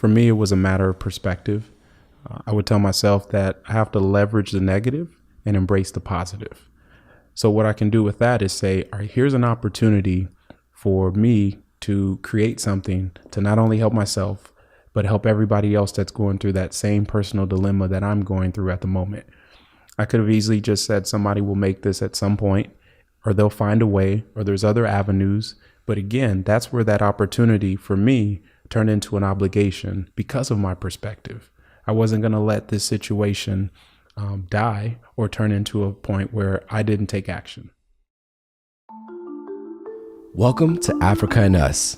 For me, it was a matter of perspective. I would tell myself that I have to leverage the negative and embrace the positive. So what I can do with that is say, all right, here's an opportunity for me to create something to not only help myself, but help everybody else that's going through that same personal dilemma that I'm going through at the moment. I could have easily just said somebody will make this at some point, or they'll find a way, or there's other avenues. But again, that's where that opportunity for me turned into an obligation because of my perspective. I wasn't going to let this situation die or turn into a point where I didn't take action. Welcome to Africa and Us.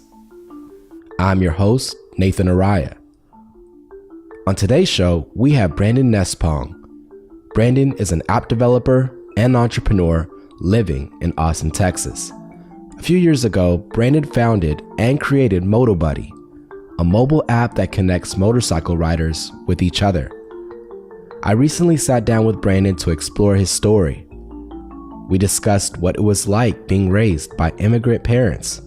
I'm your host, Nathan Araya. On today's show, we have Brandon Nespong. Brandon is an app developer and entrepreneur living in Austin, Texas. A few years ago, Brandon founded and created MotoBuddy, a mobile app that connects motorcycle riders with each other. I recently sat down with Brandon to explore his story. We discussed what it was like being raised by immigrant parents,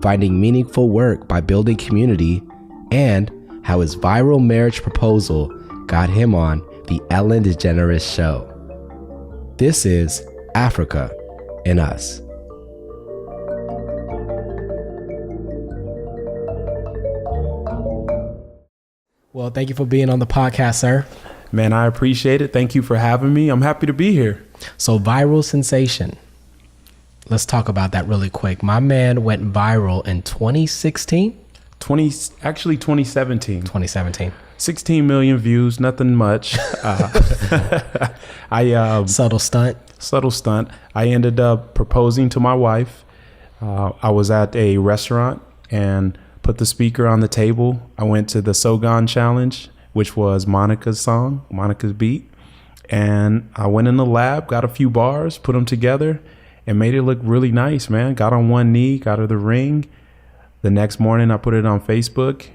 finding meaningful work by building community, and how his viral marriage proposal got him on the Ellen DeGeneres show. This is Africa and Us. Well, thank you for being on the podcast, sir. Man, I appreciate it. Thank you for having me. I'm happy to be here. So viral sensation. Let's talk about that really quick. My man went viral in 2016? 2017. 2017. 16 million views, nothing much. Subtle stunt. Subtle stunt. I ended up proposing to my wife. I was at a restaurant and put the speaker on the table. I went to the Sogan Challenge, which was Monica's song, Monica's beat. And I went in the lab, got a few bars, put them together, and made it look really nice, man. Got on one knee, got her the ring. The next morning, I put it on Facebook.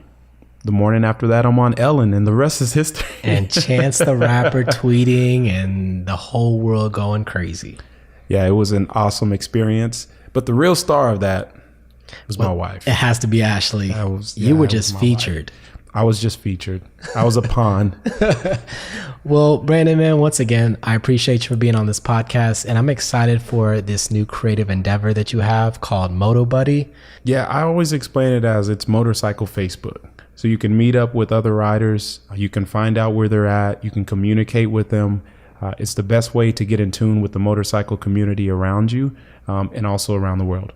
The morning after that, I'm on Ellen, and the rest is history. And Chance the Rapper tweeting and the whole world going crazy. Yeah, it was an awesome experience. But the real star of that was my wife. It has to be Ashley. You were just featured. I was just featured. I was a pawn. Well, Brandon, man, once again, I appreciate you for being on this podcast, and I'm excited for this new creative endeavor that you have called MotoBuddy. Yeah, I always explain it as it's motorcycle Facebook. So you can meet up with other riders. You can find out where they're at. You can communicate with them. It's the best way to get in tune with the motorcycle community around you and also around the world.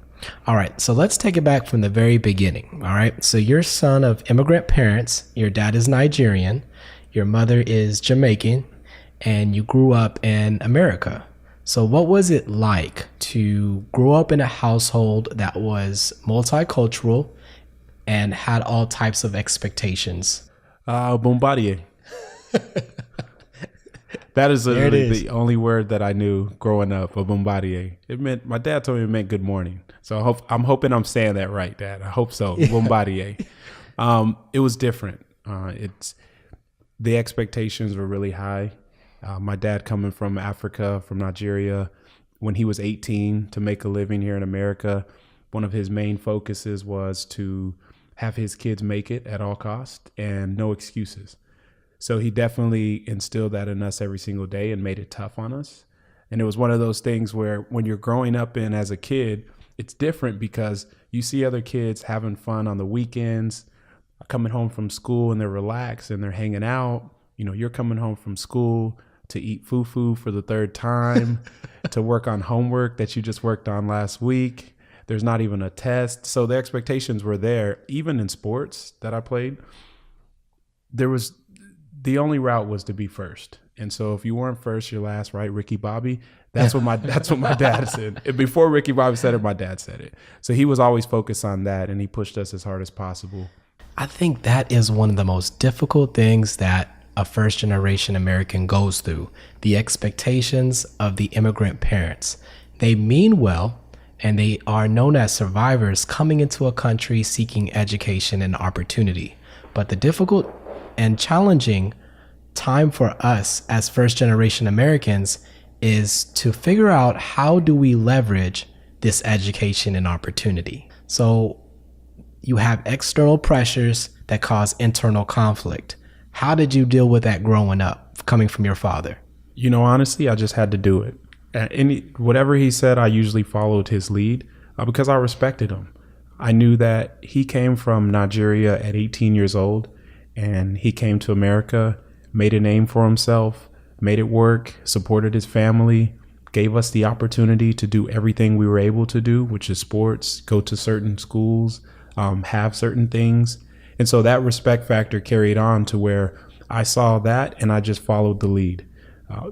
All right, so let's take it back from the very beginning. All right, so you're son of immigrant parents. Your dad is Nigerian. Your mother is Jamaican, and you grew up in America. So what was it like to grow up in a household that was multicultural and had all types of expectations? Bombardier. That is literally the only word that I knew growing up, a bombardier. It meant, my dad told me it meant good morning. So I'm hoping I'm saying that right, Dad. I hope so. Yeah. Bombardier. It was different. The expectations were really high. My dad coming from Africa, from Nigeria, when he was 18 to make a living here in America, one of his main focuses was to have his kids make it at all costs and no excuses. So he definitely instilled that in us every single day and made it tough on us. And it was one of those things where when you're growing up in as a kid, it's different because you see other kids having fun on the weekends, coming home from school and they're relaxed and they're hanging out. You know, you're coming home from school to eat fufu for the third time, to work on homework that you just worked on last week. There's not even a test. So the expectations were there. Even in sports that I played, the only route was to be first. And so if you weren't first, you're last, right? Ricky Bobby. That's what my dad said. And before Ricky Bobby said it, my dad said it. So he was always focused on that, and he pushed us as hard as possible. I think that is one of the most difficult things that a first generation American goes through. The expectations of the immigrant parents. They mean well, and they are known as survivors coming into a country seeking education and opportunity. But the difficult and challenging time for us as first generation Americans is to figure out how do we leverage this education and opportunity. So you have external pressures that caused internal conflict. How did you deal with that growing up, coming from your father? You know, honestly, I just had to do it. Whatever he said, I usually followed his lead because I respected him. I knew that he came from Nigeria at 18 years old, and he came to America, made a name for himself, made it work, supported his family, gave us the opportunity to do everything we were able to do, which is sports, go to certain schools, have certain things. And so that respect factor carried on to where I saw that and I just followed the lead.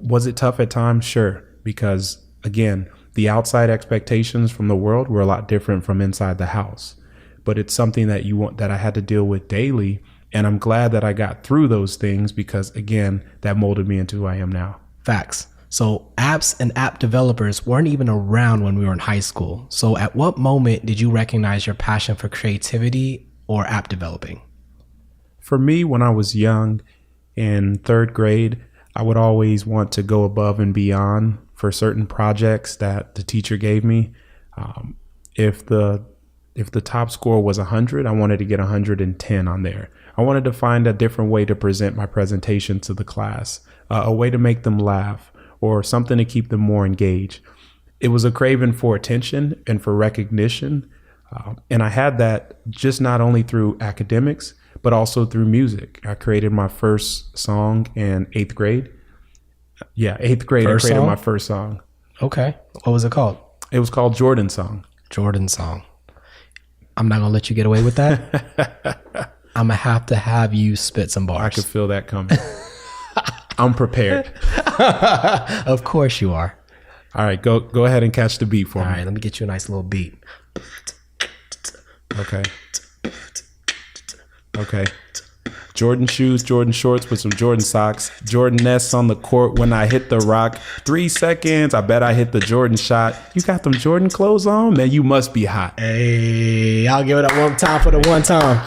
Was it tough at times? Sure. Because again, the outside expectations from the world were a lot different from inside the house, but it's something that I had to deal with daily. And I'm glad that I got through those things because again, that molded me into who I am now. Facts. So apps and app developers weren't even around when we were in high school. So at what moment did you recognize your passion for creativity or app developing? For me, when I was young in third grade, I would always want to go above and beyond for certain projects that the teacher gave me. If the top score was 100, I wanted to get 110 on there. I wanted to find a different way to present my presentation to the class, a way to make them laugh or something to keep them more engaged. It was a craving for attention and for recognition. And I had that just not only through academics, but also through music. I created my first song in 8th grade. Yeah, 8th grade, I created my first song. Okay. What was it called? It was called Jordan Song. Jordan Song. I'm not going to let you get away with that. I'm going to have you spit some bars. I could feel that coming. I'm prepared. Of course you are. All right, go ahead and catch the beat for me. All right, let me get you a nice little beat. Okay. Jordan shoes, Jordan shorts with some Jordan socks. Jordan nests on the court when I hit the rock. 3 seconds, I bet I hit the Jordan shot. You got them Jordan clothes on? Man, you must be hot. Hey, I'll give it up one time for the one time.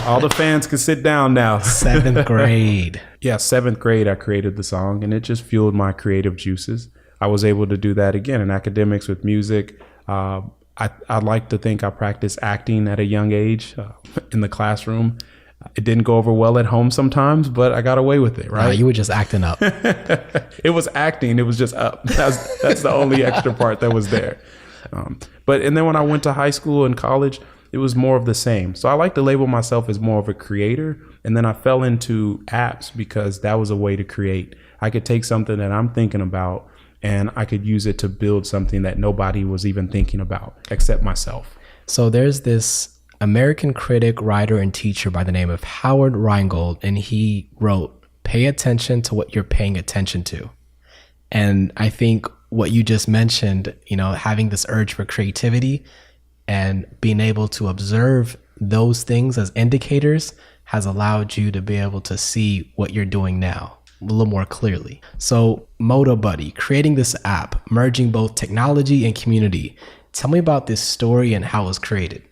All the fans can sit down now. 7th grade. Yeah, 7th grade, I created the song, and it just fueled my creative juices. I was able to do that again in academics with music. I like to think I practiced acting at a young age in the classroom. It didn't go over well at home sometimes, but I got away with it, right? You were just acting up. It was acting. It was just up. That's the only extra part that was there. And then when I went to high school and college, it was more of the same. So I like to label myself as more of a creator. And then I fell into apps because that was a way to create. I could take something that I'm thinking about and I could use it to build something that nobody was even thinking about except myself. So there's this American critic, writer, and teacher by the name of Howard Rheingold, and he wrote, "Pay attention to what you're paying attention to." And I think what you just mentioned, having this urge for creativity and being able to observe those things as indicators has allowed you to be able to see what you're doing now a little more clearly. So ModaBuddy, creating this app, merging both technology and community. Tell me about this story and how it was created.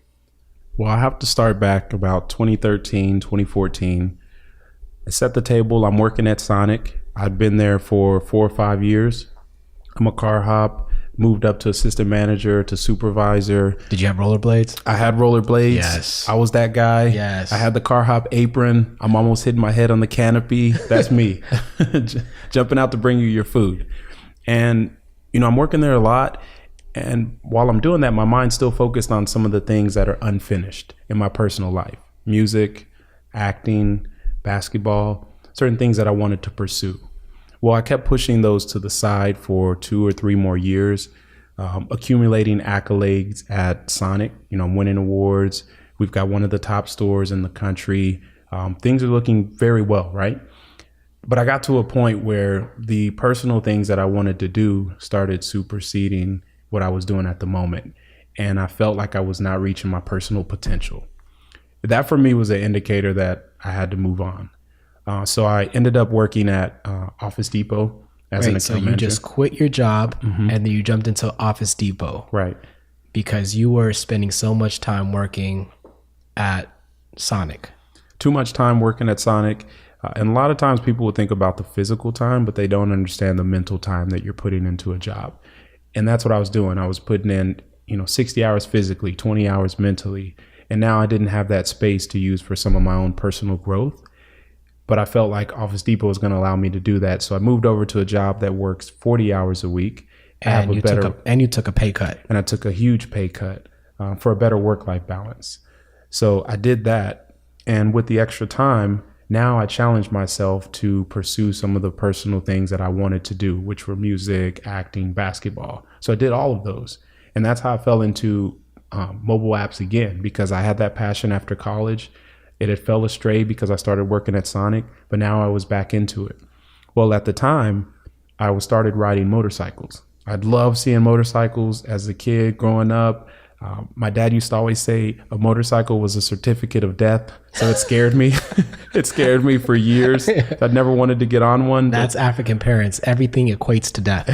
Well, I have to start back about 2013, 2014. I set the table. I'm working at Sonic. I'd been there for 4 or 5 years. I'm a car hop, moved up to assistant manager to supervisor. Did you have rollerblades? I had rollerblades. Yes. I was that guy. Yes. I had the car hop apron. I'm almost hitting my head on the canopy. That's me. Jumping out to bring you your food. And, I'm working there a lot. And while I'm doing that, my mind's still focused on some of the things that are unfinished in my personal life. Music, acting, basketball, certain things that I wanted to pursue. Well, I kept pushing those to the side for 2 or 3 more years, accumulating accolades at Sonic, winning awards. We've got one of the top stores in the country. Things are looking very well, right? But I got to a point where the personal things that I wanted to do started superseding what I was doing at the moment. And I felt like I was not reaching my personal potential. That for me was an indicator that I had to move on. So I ended up working at Office Depot as an account manager. So you just quit your job and then you jumped into Office Depot. Right. Because you were spending so much time working at Sonic. Too much time working at Sonic. And a lot of times people will think about the physical time, but they don't understand the mental time that you're putting into a job. And that's what I was doing. I was putting in, 60 hours physically, 20 hours mentally. And now I didn't have that space to use for some of my own personal growth. But I felt like Office Depot was going to allow me to do that. So I moved over to a job that works 40 hours a week. And you took a pay cut. And I took a huge pay cut for a better work-life balance. So I did that. And with the extra time, now I challenged myself to pursue some of the personal things that I wanted to do, which were music, acting, basketball. So I did all of those. And that's how I fell into mobile apps again, because I had that passion after college. It had fell astray because I started working at Sonic, but now I was back into it. Well, at the time, I started riding motorcycles. I'd love seeing motorcycles as a kid growing up. My dad used to always say a motorcycle was a certificate of death. So it scared me. It scared me for years. I'd never wanted to get on one. That's African parents. Everything equates to death.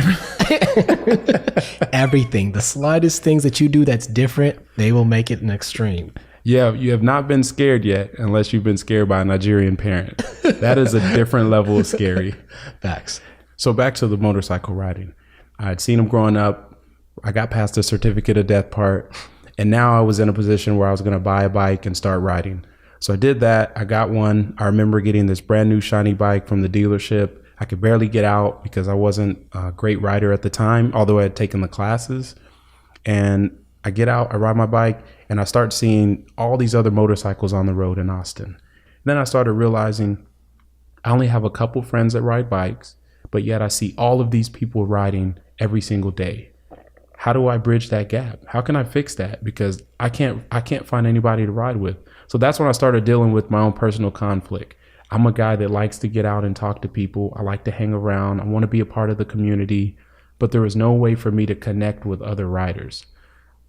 Everything. The slightest things that you do that's different, they will make it an extreme. Yeah, you have not been scared yet unless you've been scared by a Nigerian parent. That is a different level of scary. Facts. So back to the motorcycle riding. I'd seen them growing up. I got past the certificate of death part. And now I was in a position where I was going to buy a bike and start riding. So I did that. I got one. I remember getting this brand new shiny bike from the dealership. I could barely get out because I wasn't a great rider at the time, although I had taken the classes. And I get out, I ride my bike, and I start seeing all these other motorcycles on the road in Austin. And then I started realizing I only have a couple friends that ride bikes, but yet I see all of these people riding every single day. How do I bridge that gap? How can I fix that? Because I can't find anybody to ride with. So that's when I started dealing with my own personal conflict. I'm a guy that likes to get out and talk to people. I like to hang around. I want to be a part of the community, but there was no way for me to connect with other riders.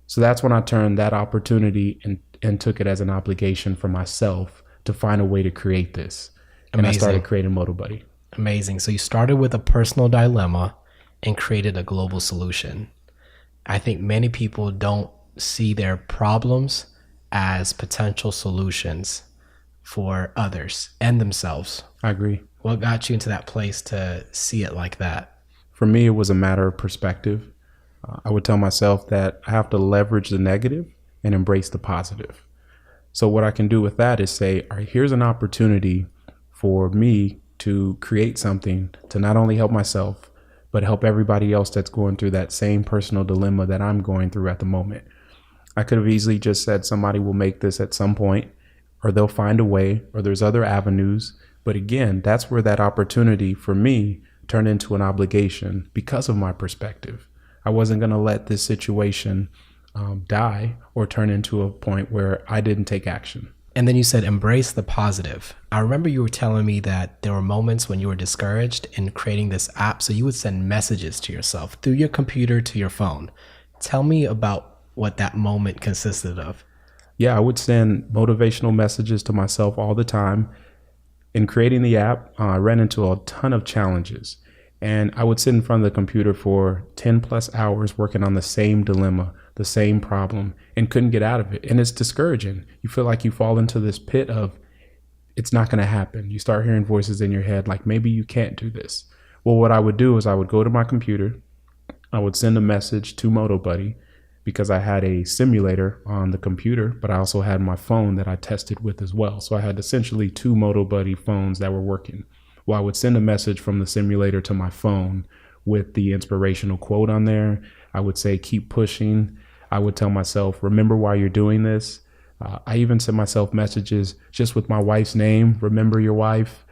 So that's when I turned that opportunity and took it as an obligation for myself to find a way to create this. And I started creating MotoBuddy. Amazing. So you started with a personal dilemma and created a global solution. I think many people don't see their problems as potential solutions for others and themselves. I agree. What got you into that place to see it like that? For me, it was a matter of perspective. I would tell myself that I have to leverage the negative and embrace the positive. So what I can do with that is say, all right, here's an opportunity for me to create something to not only help myself, but help everybody else that's going through that same personal dilemma that I'm going through at the moment. I could have easily just said somebody will make this at some point, or they'll find a way, or there's other avenues. But again, that's where that opportunity for me turned into an obligation because of my perspective. I wasn't going to let this situation die or turn into a point where I didn't take action. And then you said, embrace the positive. I remember you were telling me that there were moments when you were discouraged in creating this app. So you would send messages to yourself through your computer to your phone. Tell me about what that moment consisted of. Yeah, I would send motivational messages to myself all the time. In creating the app, I ran into a ton of challenges. And I would sit in front of the computer for 10 plus hours working on the same dilemma, the same problem, and couldn't get out of it. And it's discouraging. You feel like you fall into this pit of, it's not going to happen. You start hearing voices in your head like, maybe you can't do this. Well, what I would do is I would go to my computer. I would send a message to MotoBuddy because I had a simulator on the computer, but I also had my phone that I tested with as well. So I had essentially two MotoBuddy phones that were working. Well, I would send a message from the simulator to my phone with the inspirational quote on there. I would say, keep pushing. I would tell myself, remember why you're doing this. I even sent myself messages just with my wife's name. Remember your wife.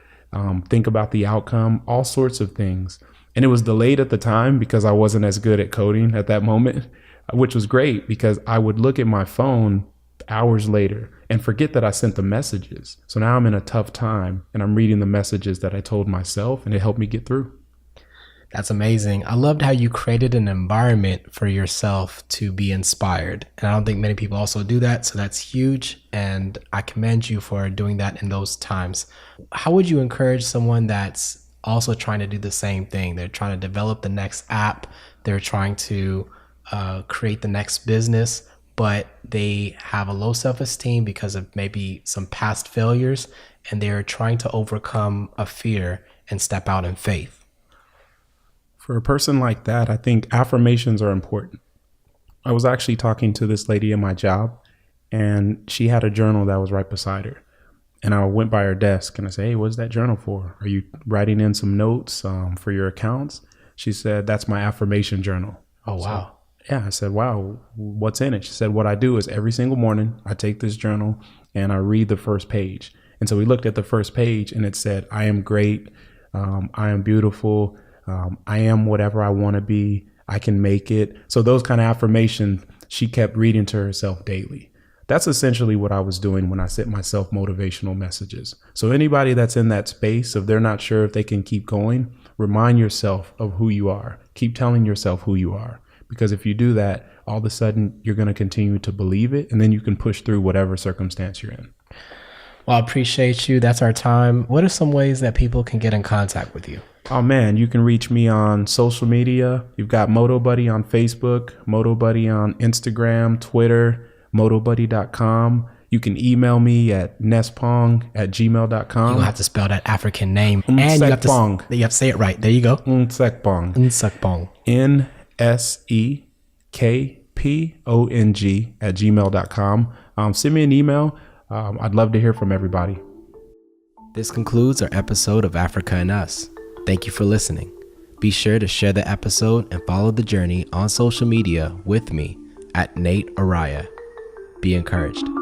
Think about the outcome, all sorts of things. And it was delayed at the time because I wasn't as good at coding at that moment, which was great because I would look at my phone hours later and forget that I sent the messages. So now I'm in a tough time and I'm reading the messages that I told myself, and it helped me get through. That's amazing. I loved how you created an environment for yourself to be inspired. And I don't think many people also do that. So that's huge. And I commend you for doing that in those times. How would you encourage someone that's also trying to do the same thing? They're trying to develop the next app. They're trying to create the next business, but they have a low self-esteem because of maybe some past failures, and they're trying to overcome a fear and step out in faith. For a person like that, I think affirmations are important. I was actually talking to this lady in my job, and she had a journal that was right beside her. And I went by her desk and I said, "Hey, what's that journal for? Are you writing in some notes for your accounts?" She said, "That's my affirmation journal." Oh, wow. So, yeah, I said, "Wow, what's in it?" She said, "What I do is every single morning I take this journal and I read the first page." And so we looked at the first page and it said, "I am great. I am beautiful. I am whatever I want to be. I can make it." So those kind of affirmations she kept reading to herself daily. That's essentially what I was doing when I sent myself motivational messages. So anybody that's in that space, if they're not sure if they can keep going, remind yourself of who you are. Keep telling yourself who you are. Because if you do that, all of a sudden you're going to continue to believe it, and then you can push through whatever circumstance you're in. Well, I appreciate you. That's our time. What are some ways that people can get in contact with you? Oh man, you can reach me on social media. You've got Moto Buddy on Facebook, Moto Buddy on Instagram, Twitter, motobuddy.com. You can email me at nespong@gmail.com. You don't have to spell that African name. And you have to Nsekpong. say it right. There you go. Nsekpong. Nsekpong. NSEKPONG@gmail.com. Send me an email. I'd love to hear from everybody. This concludes our episode of Africa and Us. Thank you for listening. Be sure to share the episode and follow the journey on social media with me at Nate Araya. Be encouraged.